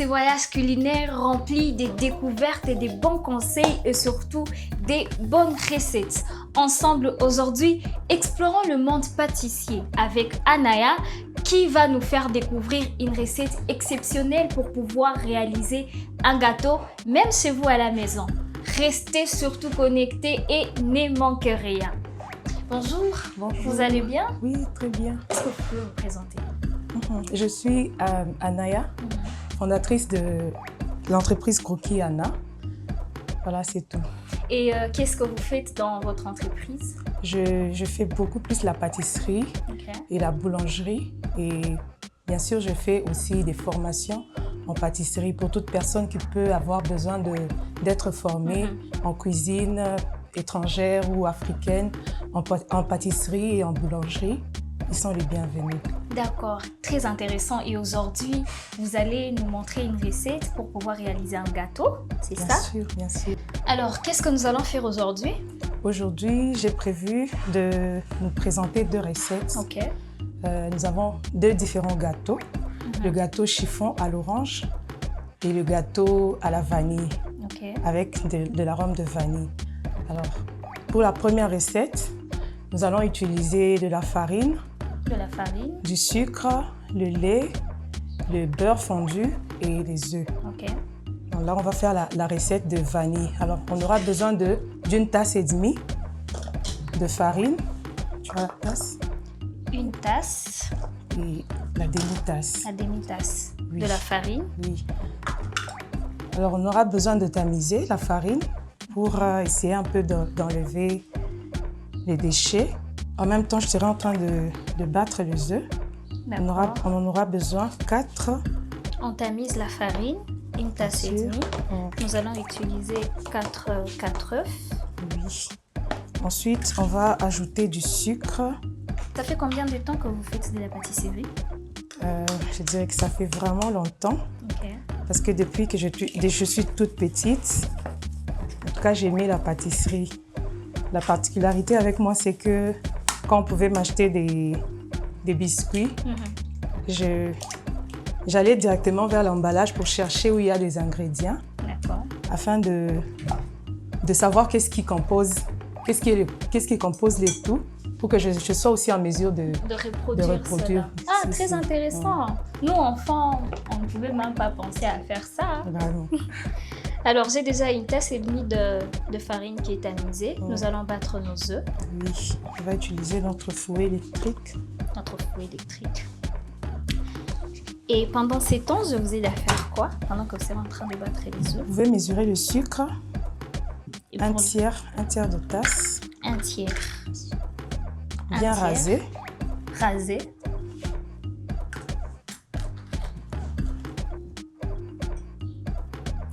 ce voyage culinaire rempli des découvertes et des bons conseils et surtout des bonnes recettes. Ensemble aujourd'hui, explorons le monde pâtissier avec Anaya qui va nous faire découvrir une recette exceptionnelle pour pouvoir réaliser un gâteau même chez vous à la maison. Restez surtout connectés et ne manquez rien. Bonjour, vous allez bien? Oui, très bien. Est-ce que vous pouvez vous présenter? Je suis Anaya, fondatrice de l'entreprise Croquis Anna. Voilà, c'est tout. Et qu'est-ce que vous faites dans votre entreprise? Je fais beaucoup plus la pâtisserie et la boulangerie. Et bien sûr, je fais aussi des formations en pâtisserie pour toute personne qui peut avoir besoin d'être formée en cuisine étrangère ou africaine, en pâtisserie et en boulangerie. Ils sont les bienvenus. D'accord, très intéressant. Et aujourd'hui, vous allez nous montrer une recette pour pouvoir réaliser un gâteau, c'est ça? Bien sûr, bien sûr. Alors, qu'est-ce que nous allons faire aujourd'hui? Aujourd'hui, j'ai prévu de nous présenter deux recettes. Ok. Nous avons deux différents gâteaux. Le gâteau chiffon à l'orange et le gâteau à la vanille, avec de l'arôme de vanille. Alors, pour la première recette, nous allons utiliser de la farine, du sucre, le lait, le beurre fondu et les œufs. Donc là, on va faire la recette de vanille. Alors, on aura besoin d'une tasse et demie de farine. Tu vois la tasse? Une tasse. Et la demi-tasse. La demi-tasse Oui. de la farine. Oui. Alors, on aura besoin de tamiser la farine pour essayer un peu d'enlever les déchets. En même temps, je serai en train de battre les œufs. On en aura besoin 4. On tamise la farine, une tasse et demie. Nous allons utiliser 4 œufs. Oui. Ensuite, on va ajouter du sucre. Ça fait combien de temps que vous faites de la pâtisserie? Je dirais que ça fait vraiment longtemps. Parce que depuis que je suis toute petite, en tout cas, j'ai aimé la pâtisserie. La particularité avec moi, c'est que quand on pouvait m'acheter des biscuits, j'allais directement vers l'emballage pour chercher où il y a les ingrédients, afin de savoir qu'est-ce qui compose les tout, pour que je sois aussi en mesure de reproduire. Ah, très intéressant. Nous, enfants, on ne pouvait même pas penser à faire ça. Vraiment. Alors, j'ai déjà une tasse et demie de farine qui est tamisée. Nous allons battre nos œufs. Oui, on va utiliser notre fouet électrique. Notre fouet électrique. Et pendant ces temps, je vous aide à faire quoi? Pendant que vous êtes en train de battre les œufs. Vous pouvez mesurer le sucre. Un tiers de tasse. Un tiers. Bien rasé. Rasé.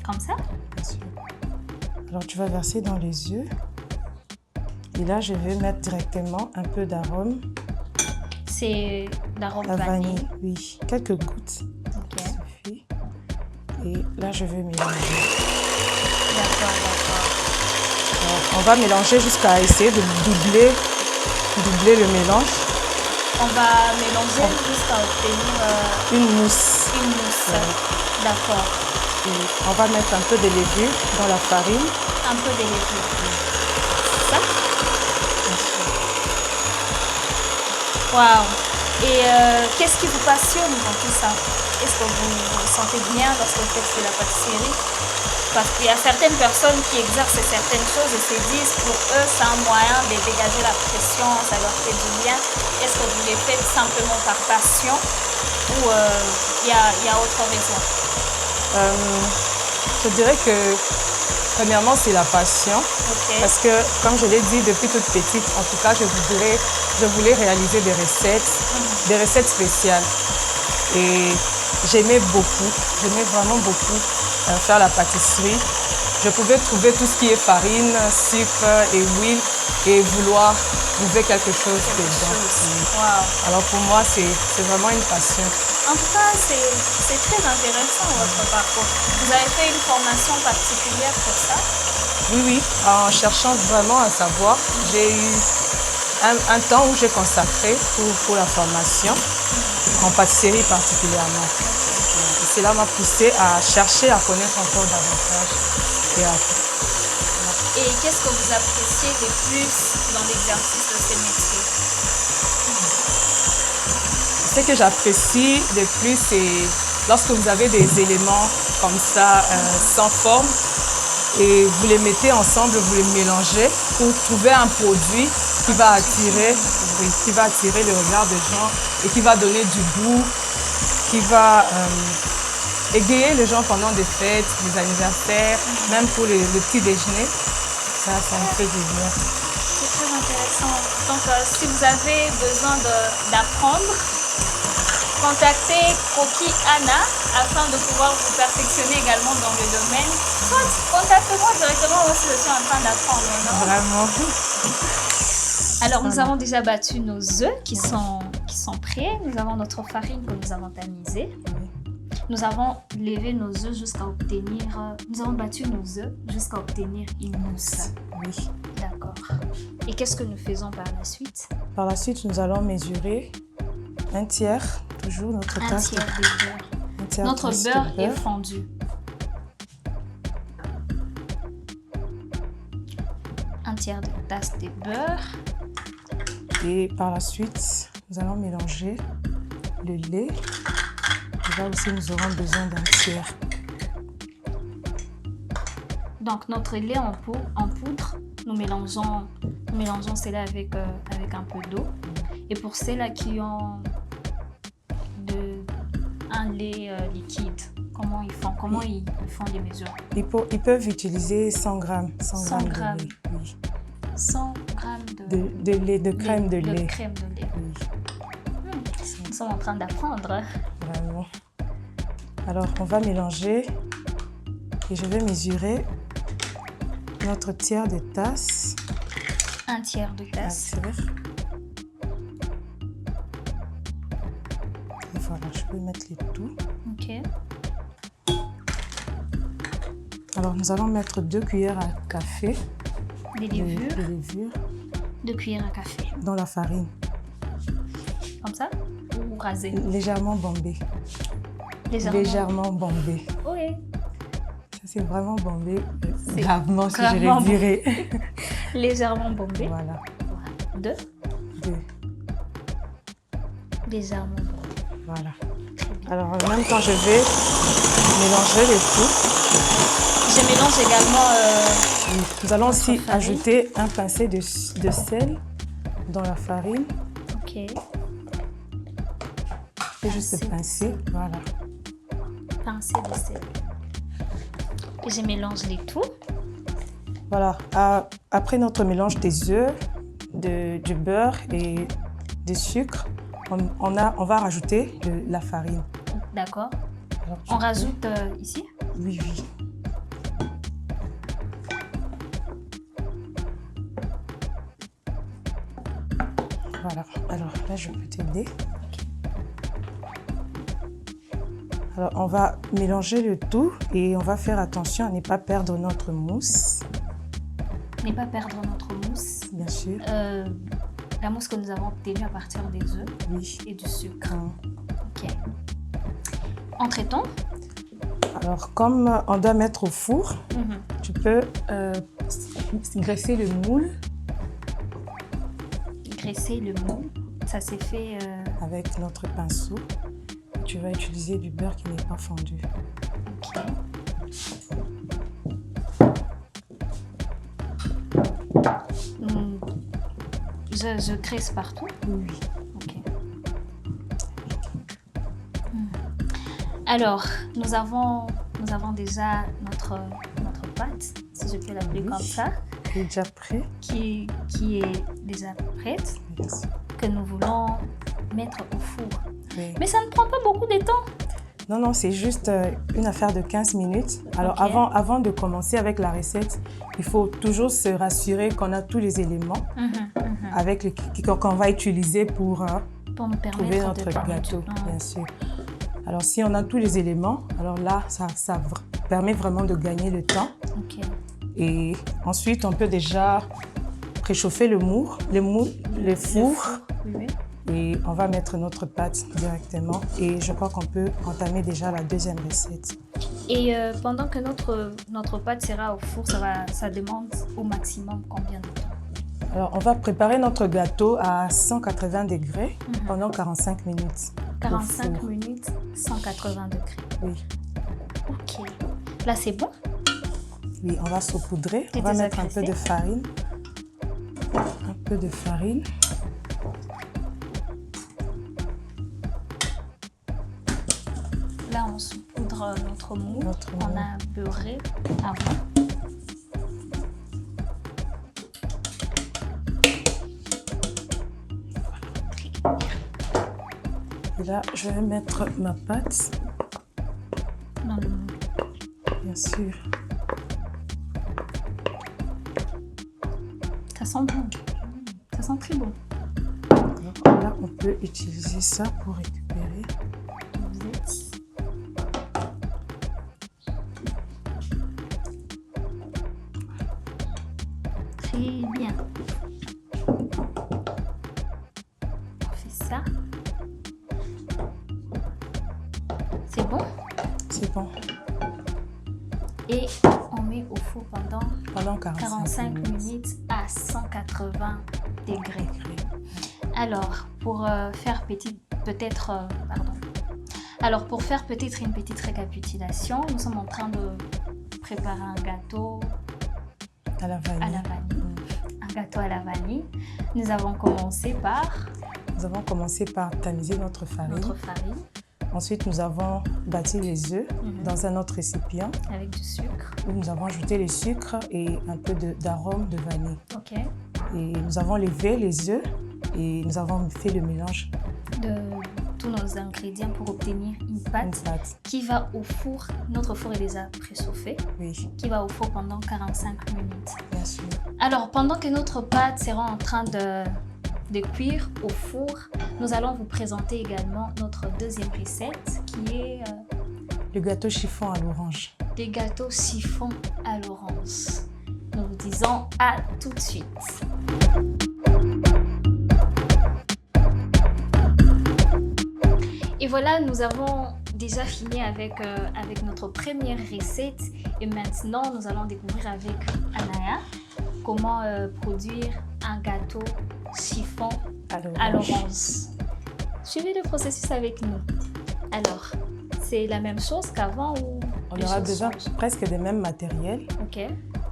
Comme ça? Bien sûr. Alors, tu vas verser dans les œufs. Et là, je vais mettre directement un peu d'arôme. C'est d'arôme vanille. Oui, quelques gouttes. Ça suffit. Et là, je vais mélanger. D'accord. Alors, on va mélanger jusqu'à essayer de doubler le mélange. On va mélanger jusqu'à obtenir une mousse. Une mousse. D'accord. Et on va mettre un peu de levure dans la farine. Un peu de levure. Ça? Waouh! Et qu'est-ce qui vous passionne dans tout ça? Est-ce que vous vous sentez bien lorsque vous faites de la pâtisserie? Parce qu'il y a certaines personnes qui exercent certaines choses et se disent pour eux c'est un moyen de dégager la pression, ça leur fait du bien. Est-ce que vous les faites simplement par passion ou il y a autre raison? Je dirais que premièrement c'est la passion. Parce que comme je l'ai dit depuis toute petite, en tout cas je voulais réaliser des recettes spéciales. Et j'aimais vraiment beaucoup faire la pâtisserie. Je pouvais trouver tout ce qui est farine, sucre et huile et vouloir trouver quelque chose dedans. Alors pour moi, c'est vraiment une passion. En tout cas, c'est très intéressant votre parcours. Vous avez fait une formation particulière pour ça? Oui, en cherchant vraiment à savoir, j'ai eu un temps où j'ai consacré pour la formation, en pâtisserie particulièrement. cela m'a poussé à chercher à connaître encore davantage. Et qu'est-ce que vous appréciez le plus dans l'exercice de ce métier? Ce que j'apprécie le plus, c'est lorsque vous avez des éléments comme ça, sans forme, et vous les mettez ensemble, vous les mélangez pour trouver un produit qui va attirer le regard des gens et qui va donner du goût, qui va égayer les gens pendant des fêtes, des anniversaires, même pour le petit déjeuner. Ça me fait du bien. C'est très intéressant. Donc, si vous avez besoin d'apprendre, contactez Croquis Anna afin de pouvoir vous perfectionner également dans le domaine. Soit contactez-moi directement, moi aussi je suis en train d'apprendre. Vraiment. Alors, nous avons déjà battu nos œufs qui sont prêts. Nous avons notre farine que nous avons tamisée. Nous avons levé nos œufs jusqu'à obtenir... Nous avons battu nos œufs jusqu'à obtenir une mousse. Oui. D'accord. Et qu'est-ce que nous faisons par la suite? Par la suite, nous allons mesurer un tiers, toujours notre tasse. Un tiers de beurre. Notre beurre est fondu. Un tiers de tasse de beurre. Et par la suite, nous allons mélanger le lait. Et là aussi, nous aurons besoin d'un tiers. Donc, notre lait en poudre, nous mélangeons cela avec un peu d'eau. Et pour ceux-là qui ont un lait liquide, comment ils font? Comment ils font les mesures? Ils peuvent utiliser 100 grammes. 100 grammes. De lait. Oui. 100 grammes de lait, de crème de lait. De crème de lait. Oui. Nous sommes en train d'apprendre. Vraiment. Alors, on va mélanger et je vais mesurer notre tiers de tasse. Un tiers de tasse. Et voilà, je peux mettre les tout. Ok. Alors, nous allons mettre 2 cuillères à café. Des levures. De levure. 2 cuillères à café. Dans la farine. Comme ça? Ou rasé? Légèrement bombé. Légèrement bombé. Oui. Ça, c'est vraiment bombé. Gravement, si je le dirais. Légèrement bombé. Voilà. 2. Légèrement bombé. Voilà. Alors, en même temps, je vais mélanger le tout. Je mélange également... Nous allons aussi ajouter un pincé de sel dans la farine. Ok. Et juste pincer, voilà. Pincé de sel. Et je mélange les tout. Voilà. Après notre mélange des œufs, du beurre et du sucre, on va rajouter la farine. D'accord. On rajoute ici? Oui, oui. Voilà. Alors là, je peux t'aider. Alors, on va mélanger le tout et on va faire attention à ne pas perdre notre mousse. Ne pas perdre notre mousse. Bien sûr. La mousse que nous avons obtenue à partir des œufs et du sucre. Ok. Entre-temps? Alors, comme on doit mettre au four, tu peux graisser le moule. Graisser le moule, ça s'est fait... Avec notre pinceau. Tu vas utiliser du beurre qui n'est pas fondu. Ok. Je graisse partout? Oui. Ok. Alors, nous avons déjà notre pâte, si je peux l'appeler comme ça. Qui est déjà prêt. Qui est déjà prête. Yes. Que nous voulons mettre au four. Oui. Mais ça ne prend pas beaucoup de temps. Non, c'est juste une affaire de 15 minutes. Alors, avant de commencer avec la recette, il faut toujours se rassurer qu'on a tous les éléments qu'on va utiliser pour nous trouver notre gâteau, bien sûr. Alors, si on a tous les éléments, alors là, ça permet vraiment de gagner le temps. Okay. Et ensuite, on peut déjà préchauffer le four. Oui. Et on va mettre notre pâte directement. Et je crois qu'on peut entamer déjà la deuxième recette. Et pendant que notre pâte sera au four, ça demande au maximum combien de temps? Alors, on va préparer notre gâteau à 180 degrés pendant 45 minutes. 45 minutes, 180 degrés. Oui. Ok. Là, c'est bon? Oui, on va saupoudrer. On va mettre un peu de farine. Un peu de farine. Là, on saupoudre notre moule. On a beurré avant. Et là, je vais mettre ma pâte. Dans le moule. Bien sûr. Ça sent bon. Ça sent très bon. Donc là, on peut utiliser ça pour récupérer. Très bien. On fait ça. C'est bon? C'est bon. Et on met au four pendant 45 minutes à 180 degrés. Alors, pour faire pour faire peut-être une petite récapitulation, nous sommes en train de préparer un gâteau à la vanille. Un gâteau à la vanille. Nous avons commencé par tamiser notre farine. Ensuite, nous avons bâti les œufs dans un autre récipient. Avec du sucre. Où nous avons ajouté le sucre et un peu d'arôme de vanille. Ok. Et nous avons levé les œufs et nous avons fait le mélange de tous nos ingrédients pour obtenir une pâte qui va au four. Notre four est déjà préchauffé. Oui. Qui va au four pendant 45 minutes. Bien sûr. Alors, pendant que notre pâte sera en train de cuire au four, nous allons vous présenter également notre deuxième recette qui est le gâteau chiffon à l'orange. Des gâteaux chiffon à l'orange. Nous vous disons à tout de suite. Et voilà, nous avons déjà fini avec notre première recette et maintenant nous allons découvrir avec Anaya comment produire un gâteau chiffon à l'orange. Suivez le processus avec nous. Alors, c'est la même chose qu'avant ou on aura besoin presque des mêmes matériels,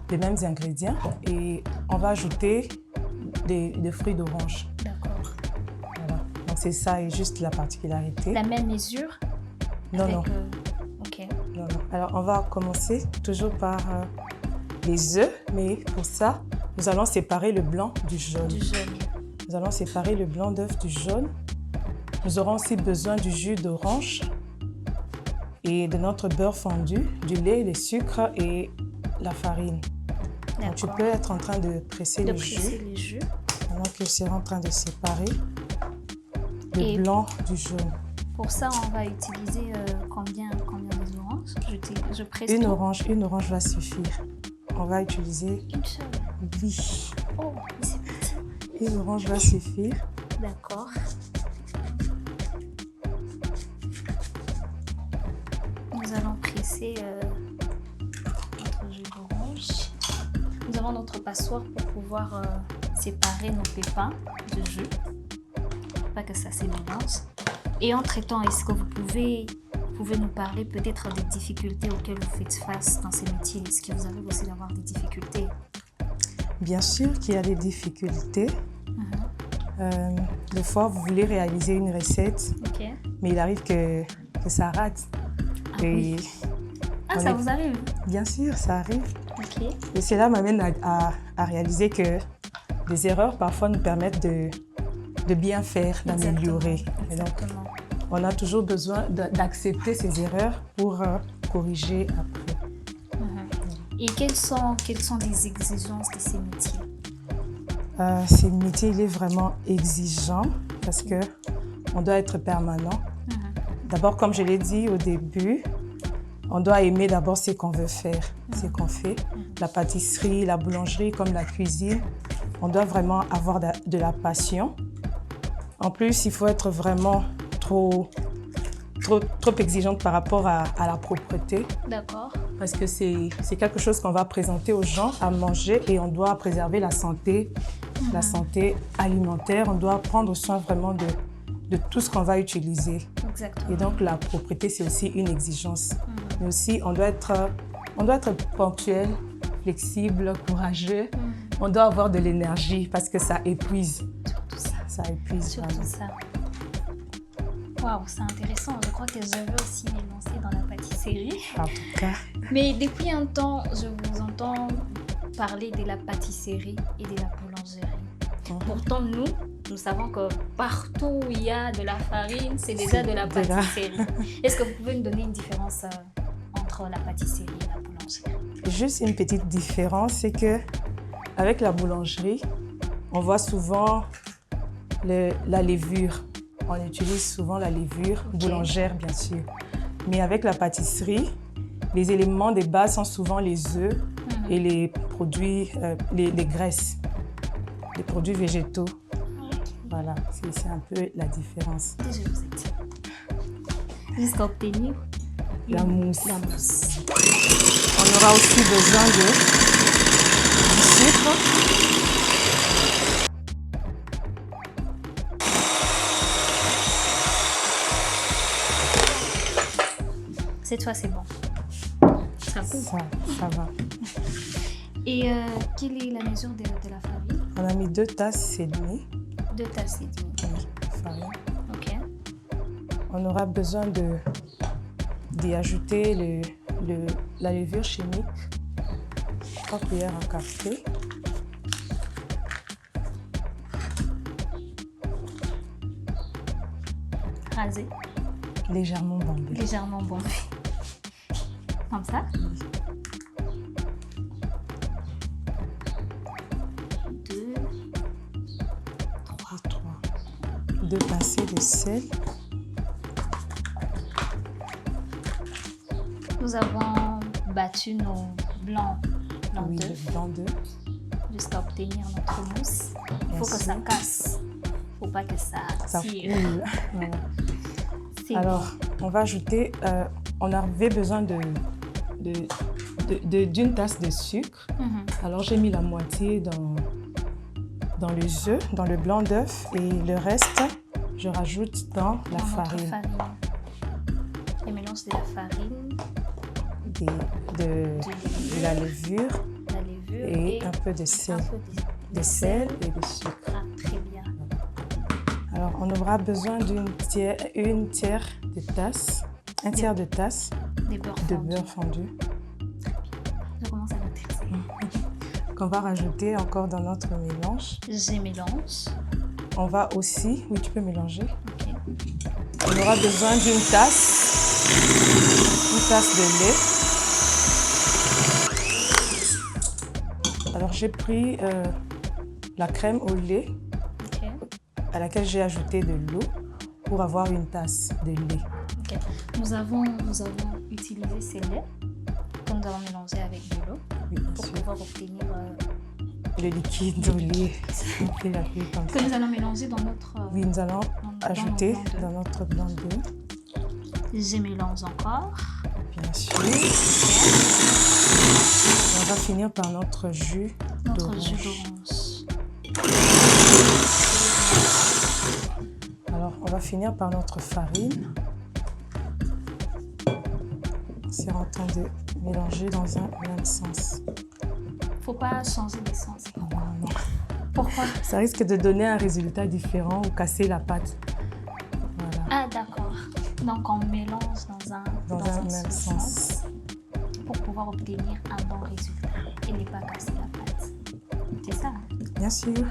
des mêmes ingrédients et on va ajouter des fruits d'orange. D'accord. Voilà. Donc c'est ça et juste la particularité. La même mesure? Non. Ok. Non. Alors on va commencer toujours par les œufs, mais pour ça, nous allons séparer le blanc du jaune. Nous allons séparer le blanc d'œuf du jaune. Nous aurons aussi besoin du jus d'orange et de notre beurre fondu, du lait, le sucre et la farine. Donc, tu peux être en train de presser le jus pendant que je serai en train de séparer le blanc du jaune. Pour ça, on va utiliser combien d'oranges? Je presse une orange va suffire. On va utiliser une seule. Oui. Oh, c'est petit. Une orange va suffire. D'accord. Nous allons presser notre jus d'orange. Nous avons notre passoire pour pouvoir séparer nos pépins de jus. Pas que ça se mélange. Et entre-temps, est-ce que vous pouvez nous parler peut-être des difficultés auxquelles vous faites face dans ces métiers? Est-ce que vous arrivez aussi d'avoir des difficultés? Bien sûr qu'il y a des difficultés. Des fois, vous voulez réaliser une recette, mais il arrive que ça rate. Ça vous arrive? Bien sûr, ça arrive. Et cela m'amène à réaliser que les erreurs parfois nous permettent de bien faire, d'améliorer. Exactement. On a toujours besoin d'accepter ces erreurs pour corriger après. Et quelles sont les exigences de ces métiers? Ce métier, il est vraiment exigeant parce qu'on doit être permanent. D'abord, comme je l'ai dit au début, on doit aimer d'abord ce qu'on veut faire, ce qu'on fait. La pâtisserie, la boulangerie, comme la cuisine, on doit vraiment avoir de la passion. En plus, il faut être vraiment trop exigeante par rapport à la propreté. D'accord. Parce que c'est quelque chose qu'on va présenter aux gens à manger et on doit préserver la santé alimentaire. On doit prendre soin vraiment de tout ce qu'on va utiliser. Exactement. Et donc, la propreté, c'est aussi une exigence. Mais aussi, on doit être ponctuel, flexible, courageux. On doit avoir de l'énergie parce que ça épuise. Surtout ça. Ça épuise. Surtout ça. Waouh, c'est intéressant. Je crois que je veux aussi m'élancer dans la pâtisserie. En tout cas. Mais depuis un temps, je vous entends parler de la pâtisserie et de la boulangerie. Pourtant, nous savons que partout où il y a de la farine, c'est déjà de la pâtisserie. Est-ce que vous pouvez nous donner une différence entre la pâtisserie et la boulangerie? Juste une petite différence, c'est que avec la boulangerie, on voit souvent la levure. On utilise souvent la levure boulangère, bien sûr. Mais avec la pâtisserie, les éléments de base sont souvent les œufs et les produits, les graisses, les produits végétaux. Voilà, c'est un peu la différence. Je vous ai dit. Jusqu'à obtenir la mousse. La mousse. On aura aussi besoin du sucre. Cette fois, c'est bon. Ça coupe. Ça va. Et quelle est la mesure de la farine? On a mis 2 tasses et demie. 2 tasses et demie. De farine. OK. On aura besoin d'y ajouter la levure chimique. 3 cuillères à café. Rasé. Légèrement bombé. Légèrement bombé. Comme ça. 2, 3. 2 pincées de sel. Nous avons battu nos blancs Oui, d'œufs le blanc d'œuf. jusqu'à obtenir notre mousse. Il faut que ça casse. Il ne faut pas que ça tire. Coule. Voilà. Alors, on va ajouter, on avait besoin d'une tasse de sucre. Alors, j'ai mis la moitié dans les œufs, dans le blanc d'œuf, et le reste, je rajoute dans la farine. Le mélange de la farine, de la levure, et un peu de sel. De sel et de sucre. Ah, très bien. Alors, on aura besoin un tiers de tasse de beurre fondu. Je commence à maîtriser. Qu'on va rajouter encore dans notre mélange. Je mélange. On va aussi, oui, tu peux mélanger. Okay. On aura besoin d'une tasse de lait. Alors, j'ai pris la crème au lait. À laquelle j'ai ajouté de l'eau pour avoir une tasse de lait. Okay. Nous avons utilisé ces laits que nous avons mélangé avec de l'eau pour pouvoir obtenir le liquide au lait. Que nous allons mélanger dans notre... Oui, nous allons ajouter dans notre blanc d'œuf. Je mélange encore. Bien sûr. Okay. Et on va finir par notre jus d'orange. Alors, on va finir par notre farine. C'est en train de mélanger dans un même sens. Faut pas changer de sens. Non. Pourquoi? Ça risque de donner un résultat différent ou casser la pâte. Voilà. Ah, d'accord. Donc, on mélange dans un même sens pour pouvoir obtenir un bon résultat et ne pas casser la pâte. C'est ça? Bien sûr.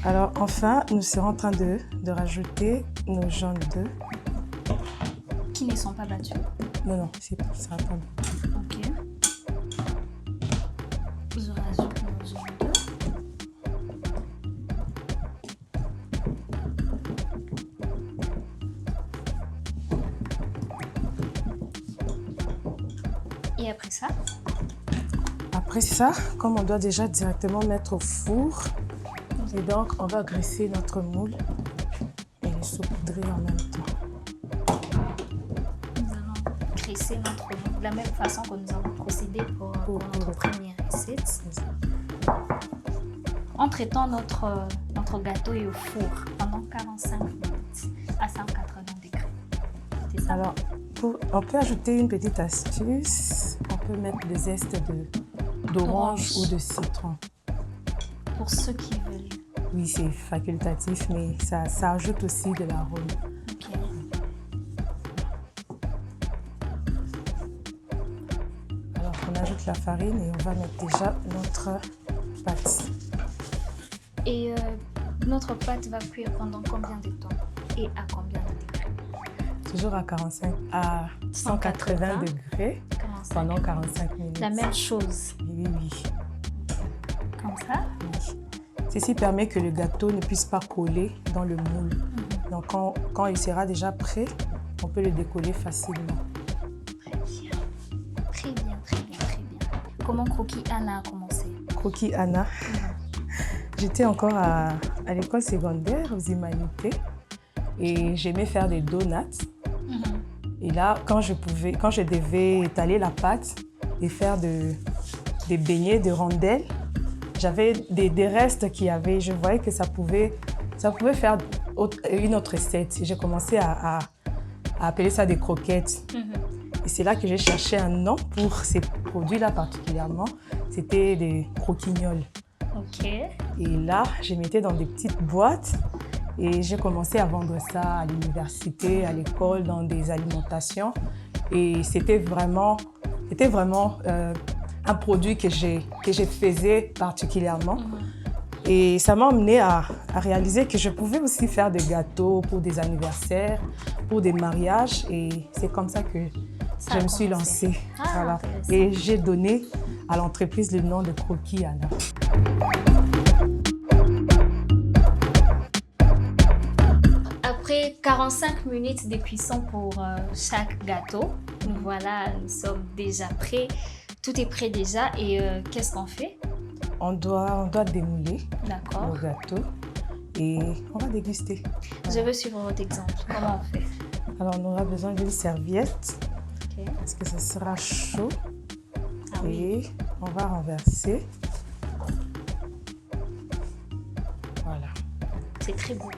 Alors, enfin, nous serons en train de rajouter nos jaunes d'œufs. Qui ne sont pas battus? Non, ça va pas battu. Ok. Je rajoute nos jaunes d'œufs. Et après ça? Après ça, comme on doit déjà directement mettre au four, et donc on va graisser notre moule les saupoudrer en même temps. Nous allons graisser notre oignon de la même façon que nous avons procédé pour notre première recette. Entre-temps, notre gâteau est au four pendant 45 minutes à 180 degrés. C'est ça? Alors, on peut ajouter une petite astuce. On peut mettre des zestes d'orange ou de citron. Pour ceux qui veulent. Oui, c'est facultatif, mais ça ajoute aussi de l'arôme. Ok. Alors, on ajoute la farine et on va mettre déjà notre pâte. Et notre pâte va cuire pendant combien de temps et à combien de degrés? Toujours à 180 degrés pendant 45 minutes. La même chose. Oui, oui. Comme ça? Oui. Ceci permet que le gâteau ne puisse pas coller dans le moule. Donc, quand il sera déjà prêt, on peut le décoller facilement. Très bien. Très bien, très bien, très bien. Comment Croquis Anna a commencé? Croquis Anna. J'étais encore à l'école secondaire aux humanités et j'aimais faire des donuts. Et là, quand je devais étaler la pâte et faire des beignets, des rondelles, j'avais des restes qu'il y avait. Je voyais que ça pouvait faire une autre recette. J'ai commencé à appeler ça des croquettes. Et c'est là que j'ai cherché un nom pour ces produits-là particulièrement. C'était des croquignoles. Ok. Et là, je mettais dans des petites boîtes et j'ai commencé à vendre ça à l'université, à l'école, dans des alimentations. Et c'était vraiment un produit que je faisais particulièrement. Et ça m'a amené à réaliser que je pouvais aussi faire des gâteaux pour des anniversaires, pour des mariages. Et c'est comme ça que je me suis lancée. Voilà. Et j'ai donné à l'entreprise le nom de Croquis Anna. Après 45 minutes de cuisson pour chaque gâteau, nous sommes déjà prêts. Tout est prêt déjà et qu'est-ce qu'on fait? On doit démouler le gâteau et on va déguster. Je veux suivre votre exemple. Comment on fait? Alors, on aura besoin d'une serviette parce que ce sera chaud. Et on va renverser. Voilà. C'est très beau.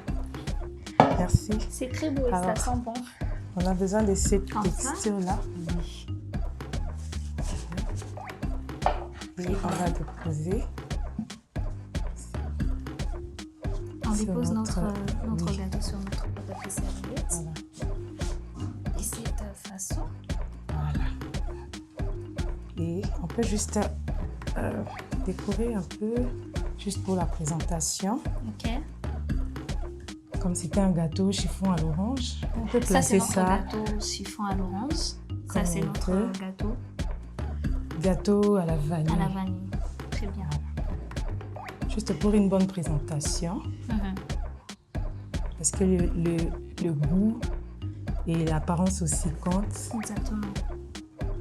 Merci. C'est très beau et ça sent bon. On a besoin de cette texture-là. Oui. Et on va déposer. On dépose notre gâteau sur notre serviette. Voilà. De cette façon. Voilà. Et on peut juste décorer un peu, juste pour la présentation. Ok. Comme c'était un gâteau chiffon à l'orange, on peut placer ça. Ça, c'est notre gâteau chiffon à l'orange. Ça, c'est notre gâteau. Gâteau à la vanille. À la vanille. Très bien. Voilà. Juste pour une bonne présentation. Parce que le goût et l'apparence aussi comptent. Exactement.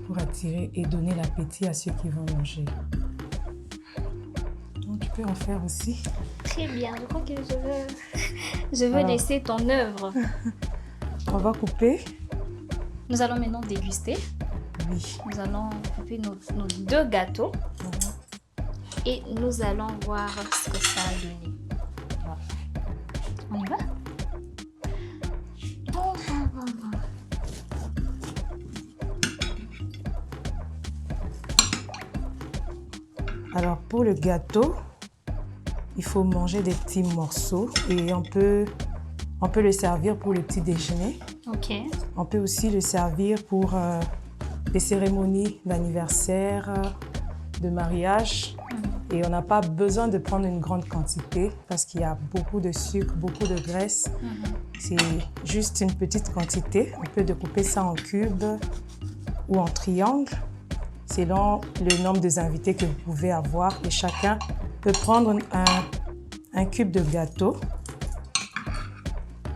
Pour attirer et donner l'appétit à ceux qui vont manger. Donc, tu peux en faire aussi. Très bien. Je crois que je veux laisser ton œuvre. On va couper. Nous allons maintenant déguster. Oui. Nous allons couper nos deux gâteaux. Et nous allons voir ce que ça a donné. Voilà. On y va? Alors, pour le gâteau, il faut manger des petits morceaux et on peut le servir pour le petit déjeuner. Ok. On peut aussi le servir pour des cérémonies d'anniversaire, de mariage. Et on n'a pas besoin de prendre une grande quantité parce qu'il y a beaucoup de sucre, beaucoup de graisse. C'est juste une petite quantité. On peut découper ça en cubes ou en triangles, selon le nombre des invités que vous pouvez avoir. Et chacun peut prendre un cube de gâteau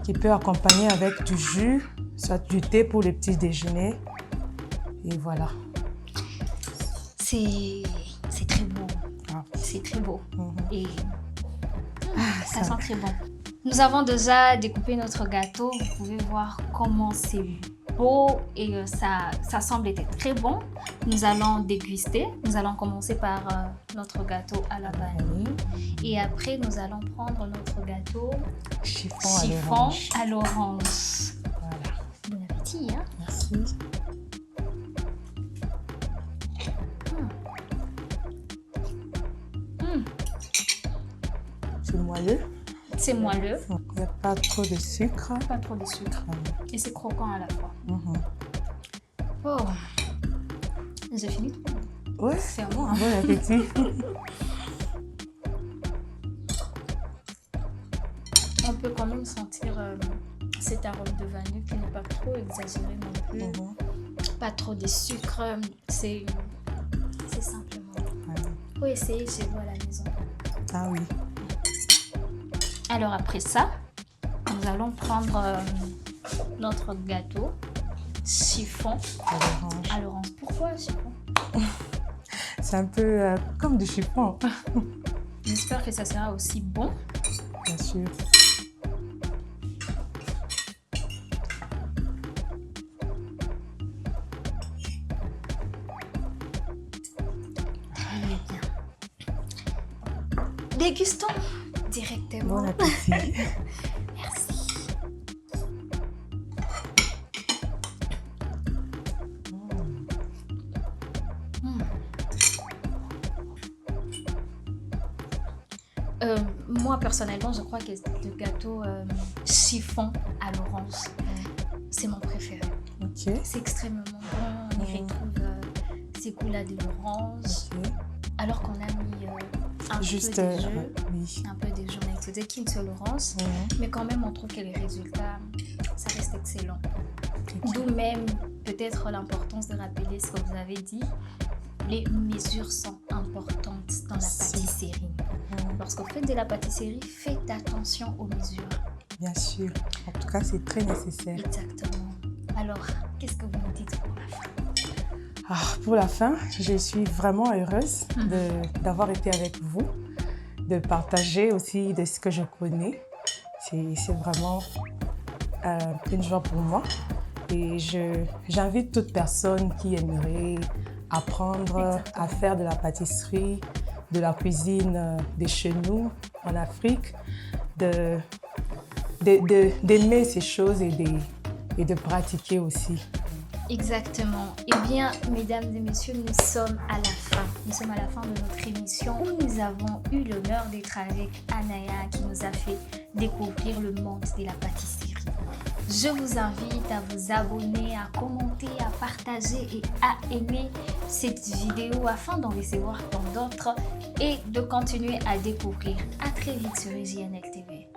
qui peut accompagner avec du jus, soit du thé pour le petit déjeuner. Et voilà. C'est très beau. Ah. C'est très beau. Et ça sent très bon. Nous avons déjà découpé notre gâteau. Vous pouvez voir comment c'est beau et ça semble être très bon. Nous allons déguster. Nous allons commencer par notre gâteau à la vanille. Et après, nous allons prendre notre gâteau chiffon à l'orange. Voilà. Bon appétit, hein? Merci. C'est moelleux. C'est moelleux. Il n'y a pas trop de sucre. Pas trop de sucre. Et c'est croquant à la fois. Oh, j'ai fini tout. Oui, c'est bon. Hein? Bon appétit. On peut quand même sentir cet arôme de vanille qui n'est pas trop exagéré non plus. Pas trop de sucre. C'est simplement. Faut essayer chez vous à la maison. Ah oui. Alors après ça, nous allons prendre notre gâteau chiffon à l'orange. Pourquoi chiffon? C'est un peu comme du chiffon. J'espère que ça sera aussi bon. Bien sûr. Dégustons directement. Bon appétit. Merci. Moi, personnellement, je crois que le gâteau chiffon à l'orange, c'est mon préféré. Ok. C'est extrêmement bon. On y retrouve ces goûts-là de l'orange. Alors qu'on a mis un peu de jus, un peu de jus, on a utilisé qu'une seule orange, mais quand même on trouve que les résultats, ça reste excellent. D'où même peut-être l'importance de rappeler ce que vous avez dit, les mesures sont importantes dans la pâtisserie. Lorsque vous faites de la pâtisserie, faites attention aux mesures. Bien sûr, en tout cas c'est très nécessaire. Exactement. Alors, qu'est-ce que vous nous dites pour la fin? Pour la fin, je suis vraiment heureuse d'avoir été avec vous, de partager aussi de ce que je connais. C'est vraiment une joie pour moi. Et j'invite toute personne qui aimerait apprendre à faire de la pâtisserie, de la cuisine de chez nous, en Afrique, d'aimer ces choses et de pratiquer aussi. Exactement. Eh bien, mesdames et messieurs, nous sommes à la fin. Nous sommes à la fin de notre émission où nous avons eu l'honneur d'être avec Anaya qui nous a fait découvrir le monde de la pâtisserie. Je vous invite à vous abonner, à commenter, à partager et à aimer cette vidéo afin d'en recevoir tant d'autres et de continuer à découvrir. À très vite sur JNL TV.